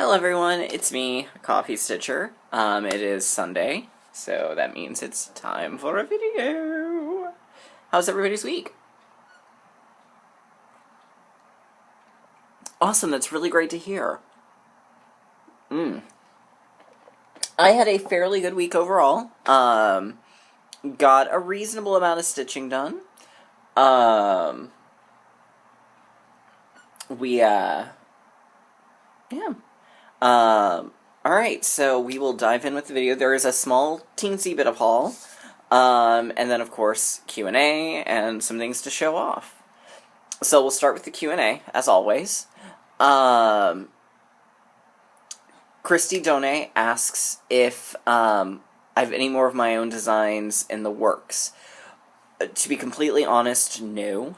Hello everyone, it's me, Coffee Stitcher. It is Sunday, so that means it's time for a video. How's everybody's week? Awesome, that's really great to hear. I had a fairly good week overall. Got a reasonable amount of stitching done. Alright, so we will dive in with the video. There is a small teensy bit of haul, and then of course Q&A and some things to show off. So we'll start with the Q&A, as always. Christy Done asks if I have any more of my own designs in the works. To be completely honest, no.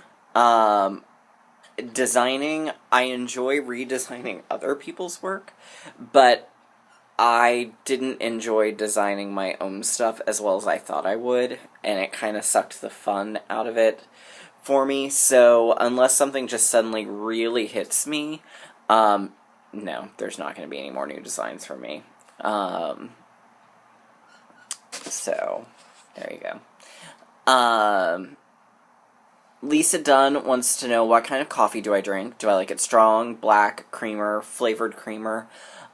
Designing, I enjoy redesigning other people's work, but I didn't enjoy designing my own stuff as well as I thought I would, and it kind of sucked the fun out of it for me, so unless something just suddenly really hits me, no, there's not going to be any more new designs for me. So, there you go. Lisa Dunn wants to know, what kind of coffee do I drink? Do I like it strong, black, creamer, flavored creamer?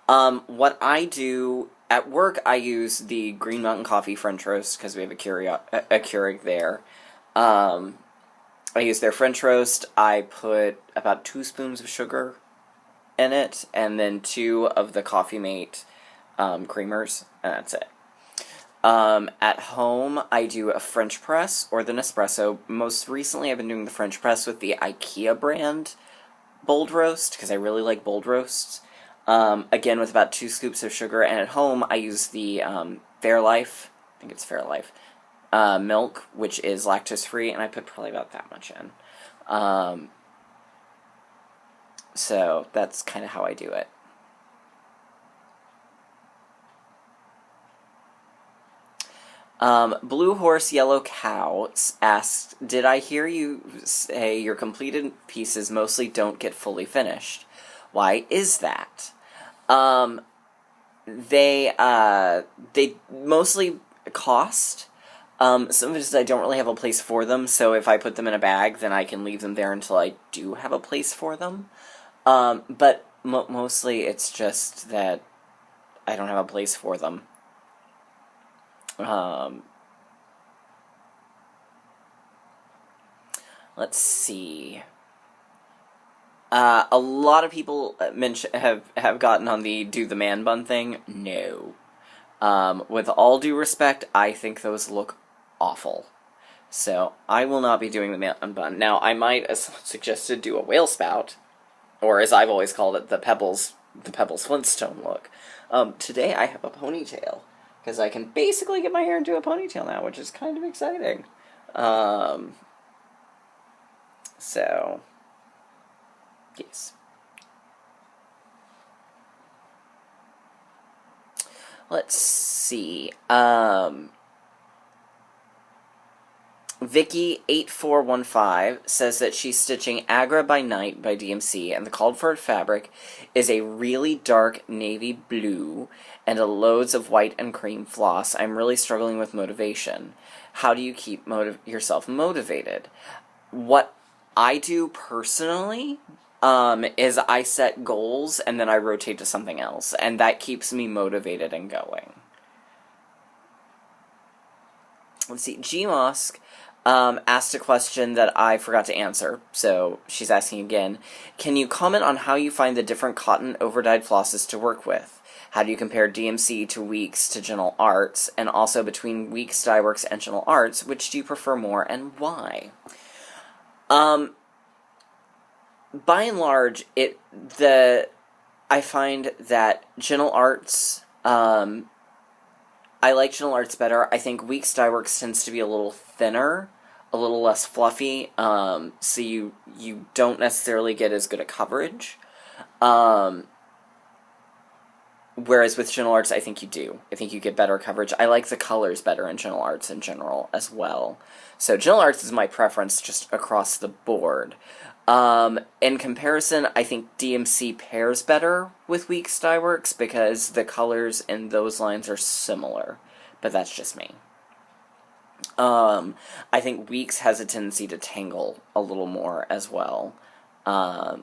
What I do, at work I use the Green Mountain Coffee French Roast, because we have a Keurig there. I use their French Roast. I put about 2 spoons of sugar in it, and then 2 of the Coffee Mate creamers, and that's it. At home, I do a French press or the Nespresso. Most recently, I've been doing the French press with the IKEA brand Bold Roast, because I really like Bold Roasts. Again, with about 2 scoops of sugar, and at home, I use the Fairlife, I think it's Fairlife, milk, which is lactose-free, and I put probably about that much in. So, that's kind of how I do it. Blue Horse Yellow Cow asks, did I hear you say your completed pieces mostly don't get fully finished? Why is that? They mostly cost. Some of it is I don't really have a place for them, so if I put them in a bag, then I can leave them there until I do have a place for them. But mostly it's just that I don't have a place for them. Let's see. A lot of people have gotten on the do the man bun thing. No. With all due respect, I think those look awful. So, I will not be doing the man bun. Now, I might, as suggested, do a whale spout, or as I've always called it, the Pebbles Flintstone look. Today I have a ponytail, because I can basically get my hair into a ponytail now, which is kind of exciting. So, yes. Let's see. Vicky8415 says that she's stitching Agra by Night by DMC, and the called for fabric is a really dark navy blue and a loads of white and cream floss. I'm really struggling with motivation. How do you keep yourself motivated? What I do personally is I set goals and then I rotate to something else, and that keeps me motivated and going. Let's see, Gmosk asked a question that I forgot to answer, so she's asking again. Can you comment on how you find the different cotton overdyed flosses to work with? How do you compare DMC to Weeks to Gentle Arts? And also between Weeks Dye Works and Gentle Arts, which do you prefer more and why? By and large, I find that Gentle Arts, I like Gentle Arts better. I think Weeks Dye Works tends to be a little thinner, a little less fluffy, so you don't necessarily get as good a coverage. Whereas with Gentle Arts, I think you do. I think you get better coverage. I like the colors better in Gentle Arts in general as well. So Gentle Arts is my preference just across the board. In comparison, I think DMC pairs better with Weeks Dye Works because the colors in those lines are similar, but that's just me. I think Weeks has a tendency to tangle a little more as well. So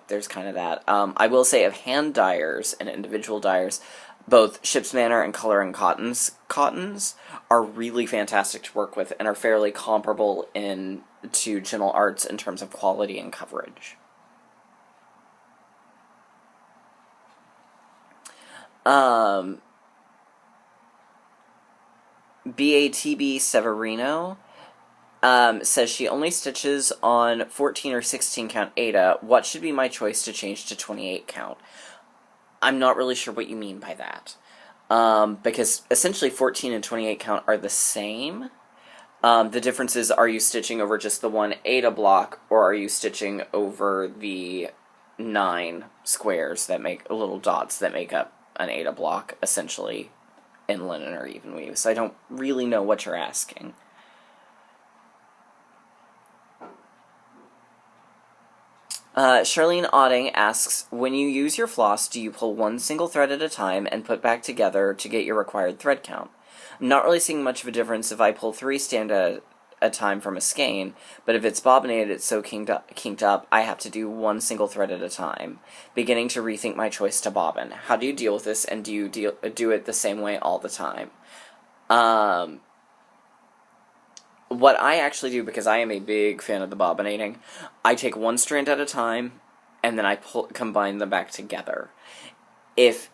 there's kind of that. I will say of hand dyers and individual dyers, both Ship's Manor and Color and Cottons are really fantastic to work with and are fairly comparable to Gentle Arts in terms of quality and coverage. BATB Severino says she only stitches on 14 or 16 count Aida. What should be my choice to change to 28 count? I'm not really sure what you mean by that. Because essentially 14 and 28 count are the same. The difference is, are you stitching over just the one Aida block, or are you stitching over the 9 squares that make little dots that make up an Aida block, essentially, in linen or even weave? So I don't really know what you're asking. Charlene Otting asks, when you use your floss, do you pull one single thread at a time and put back together to get your required thread count? I'm not really seeing much of a difference if I pull 3 stand at a time from a skein, but if it's bobbinated, it's so kinked up, I have to do one single thread at a time. Beginning to rethink my choice to bobbin. How do you deal with this, and do you do it the same way all the time? What I actually do, because I am a big fan of the bobbinating, I take one strand at a time, and then I combine them back together. If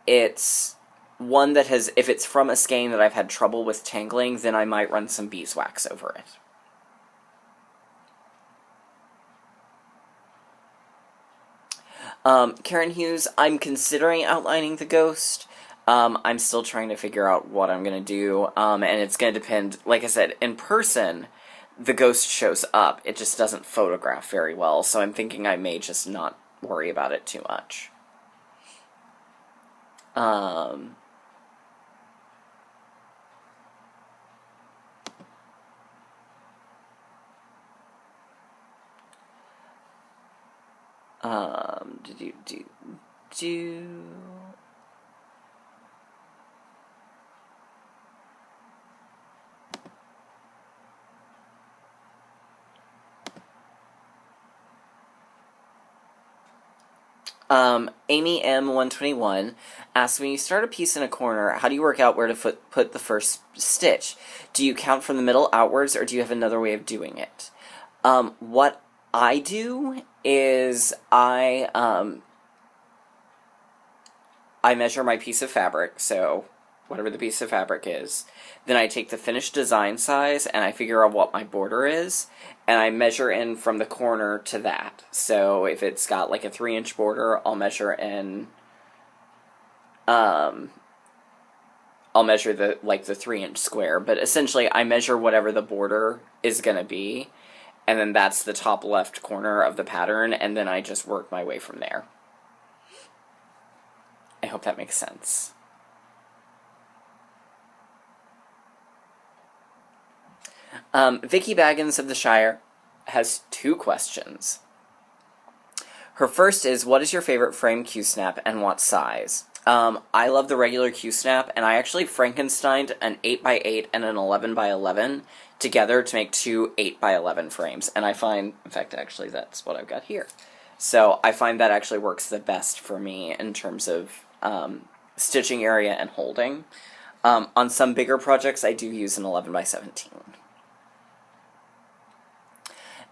it's one that if it's from a skein that I've had trouble with tangling, then I might run some beeswax over it. Karen Hughes, I'm considering outlining the ghost. I'm still trying to figure out what I'm going to do, and it's going to depend. Like I said, in person, the ghost shows up. It just doesn't photograph very well, so I'm thinking I may just not worry about it too much. Amy M121 asks, when you start a piece in a corner, how do you work out where to put the first stitch? Do you count from the middle outwards, or do you have another way of doing it? What I do is I measure my piece of fabric, so whatever the piece of fabric is. Then I take the finished design size and I figure out what my border is, and I measure in from the corner to that. So if it's got like a 3-inch border, I'll measure in, I'll measure the 3-inch square, but essentially I measure whatever the border is going to be, and then that's the top left corner of the pattern, and then I just work my way from there. I hope that makes sense. Vicky Baggins of the Shire has 2 questions. Her first is, what is your favorite frame Q-snap and what size? I love the regular Q-snap, and I actually Frankensteined an 8x8 and an 11x11 together to make 2 8x11 frames, and I find, in fact, actually that's what I've got here. So I find that actually works the best for me in terms of stitching area and holding. On some bigger projects, I do use an 11x17.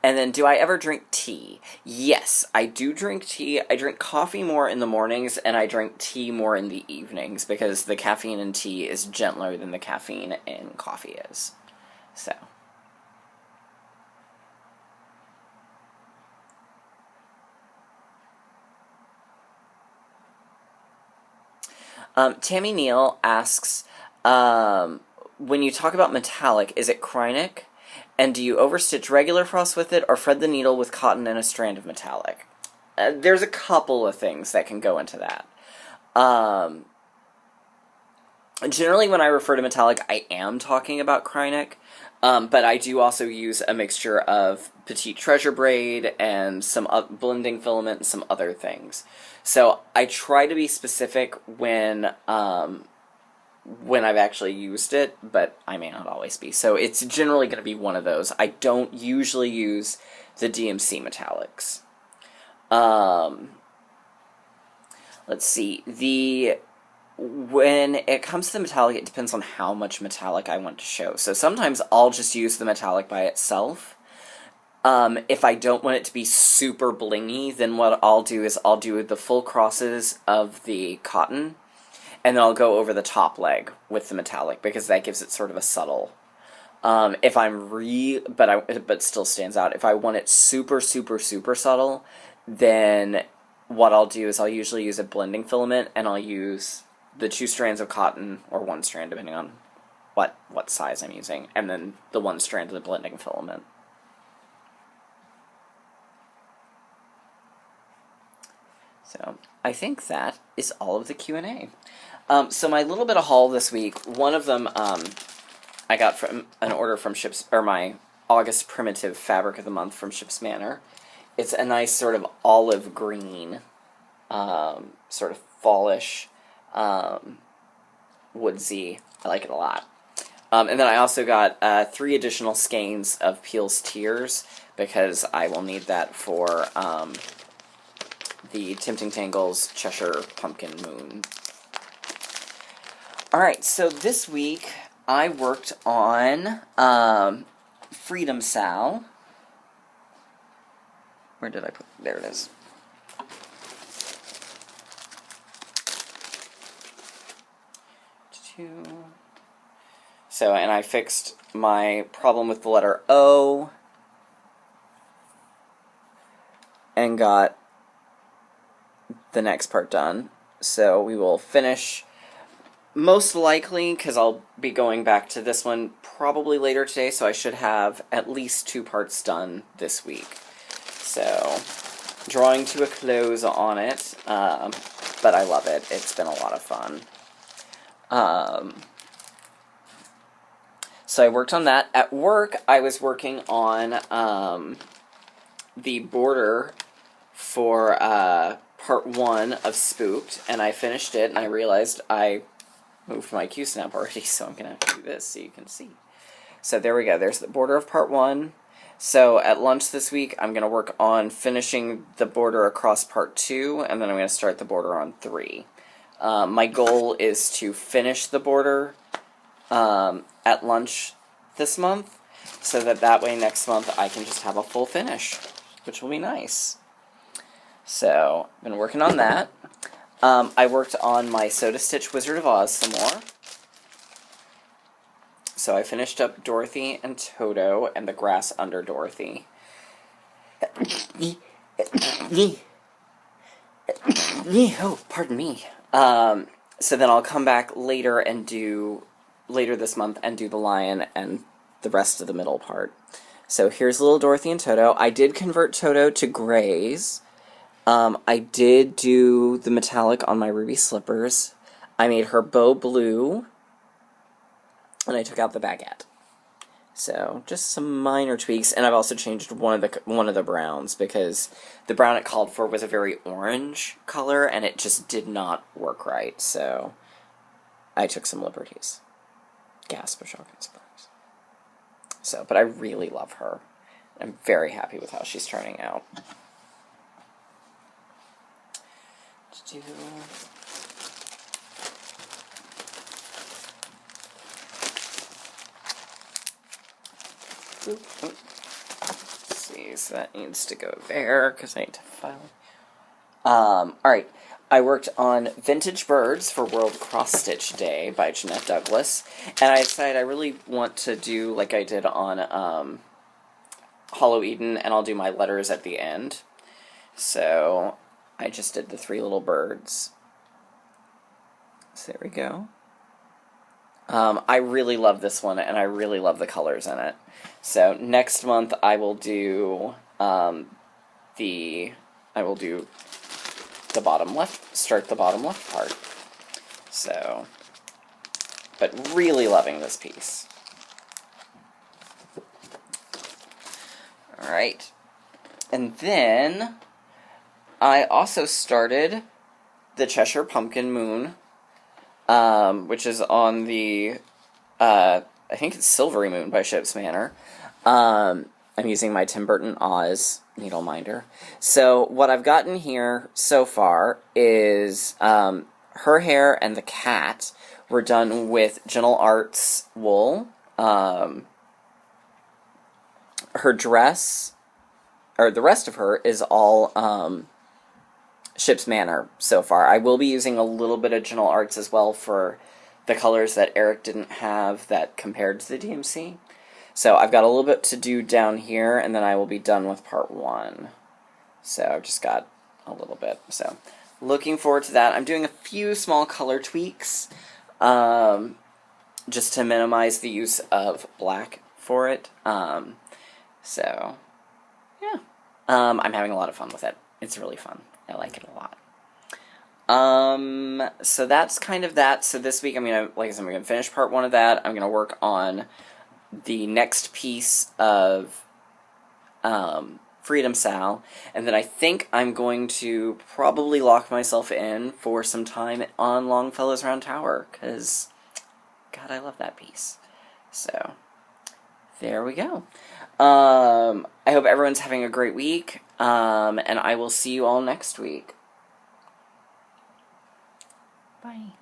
And then, do I ever drink tea? Yes, I do drink tea. I drink coffee more in the mornings, and I drink tea more in the evenings, because the caffeine in tea is gentler than the caffeine in coffee is. So. Tammy Neal asks, when you talk about metallic, is it Kreinik? And do you overstitch regular frost with it, or thread the needle with cotton and a strand of metallic? There's a couple of things that can go into that. Generally, when I refer to metallic, I am talking about Kreinik. But I do also use a mixture of Petite Treasure braid and some blending filament and some other things. So I try to be specific when I've actually used it, but I may not always be. So it's generally going to be one of those. I don't usually use the DMC metallics. Let's see. When it comes to the metallic, it depends on how much metallic I want to show. So sometimes I'll just use the metallic by itself. If I don't want it to be super blingy, then what I'll do is I'll do the full crosses of the cotton, and then I'll go over the top leg with the metallic, because that gives it sort of a subtle. If I'm but still stands out. If I want it super, super, super subtle, then what I'll do is I'll usually use a blending filament, and I'll use the 2 strands of cotton, or 1 strand, depending on what size I'm using, and then the 1 strand of the blending filament. So I think that is all of the Q&A. So my little bit of haul this week, one of them I got from an order from my August Primitive Fabric of the Month from Ships Manor. It's a nice sort of olive green, sort of fallish, woodsy. I like it a lot. And then I also got 3 additional skeins of Peel's Tears, because I will need that for the Tempting Tangles Cheshire Pumpkin Moon. Alright, so this week I worked on Freedom Sal. Where did I put it? There it is. So, and I fixed my problem with the letter O, and got the next part done. So we will finish, most likely, because I'll be going back to this one probably later today, so I should have at least 2 parts done this week. So, drawing to a close on it, but I love it. It's been a lot of fun. So I worked on that. At work, I was working on the border for part 1 of Spooked, and I finished it, and I realized I moved my Q-snap already, so I'm going to do this so you can see. So there we go. There's the border of part 1. So at lunch this week, I'm going to work on finishing the border across part 2, and then I'm going to start the border on 3. My goal is to finish the border at lunch this month, so that way next month I can just have a full finish, which will be nice. So, I've been working on that. I worked on my Soda Stitch Wizard of Oz some more. So I finished up Dorothy and Toto and the grass under Dorothy. Oh, pardon me. So then I'll come back later this month and do the lion and the rest of the middle part. So here's little Dorothy and Toto. I did convert Toto to grays. I did do the metallic on my ruby slippers. I made her bow blue, and I took out the baguette. So just some minor tweaks, and I've also changed one of the browns, because the brown it called for was a very orange color, and it just did not work right. So I took some liberties. Gasp of shock and surprise. So, but I really love her. I'm very happy with how she's turning out. Let's see, so that needs to go there, because I need to file it. Alright, I worked on Vintage Birds for World Cross Stitch Day by Jeanette Douglas, and I decided I really want to do like I did on Hollow Eden, and I'll do my letters at the end. So I just did the 3 little birds. So there we go. I really love this one, and I really love the colors in it. So next month I will do the bottom left, start the bottom left part. So, but really loving this piece. Alright. And then I also started the Cheshire Pumpkin Moon, which is on the, I think it's Silvery Moon by Ships Manor. I'm using my Tim Burton Oz needle minder. So what I've gotten here so far is her hair and the cat were done with Gentle Arts wool. Her dress, or the rest of her, is all Ships Manor so far. I will be using a little bit of Gentle Arts as well for the colors that Eric didn't have that compared to the DMC. So I've got a little bit to do down here, and then I will be done with part 1. So I've just got a little bit. So looking forward to that. I'm doing a few small color tweaks just to minimize the use of black for it. So, yeah. I'm having a lot of fun with it. It's really fun. I like it a lot. So that's kind of that. So this week, like I said, I'm gonna finish part 1 of that. I'm gonna work on the next piece of Freedom Sal, and then I think I'm going to probably lock myself in for some time on Longfellow's Round Tower, because, God, I love that piece. So, there we go. I hope everyone's having a great week, and I will see you all next week. Bye.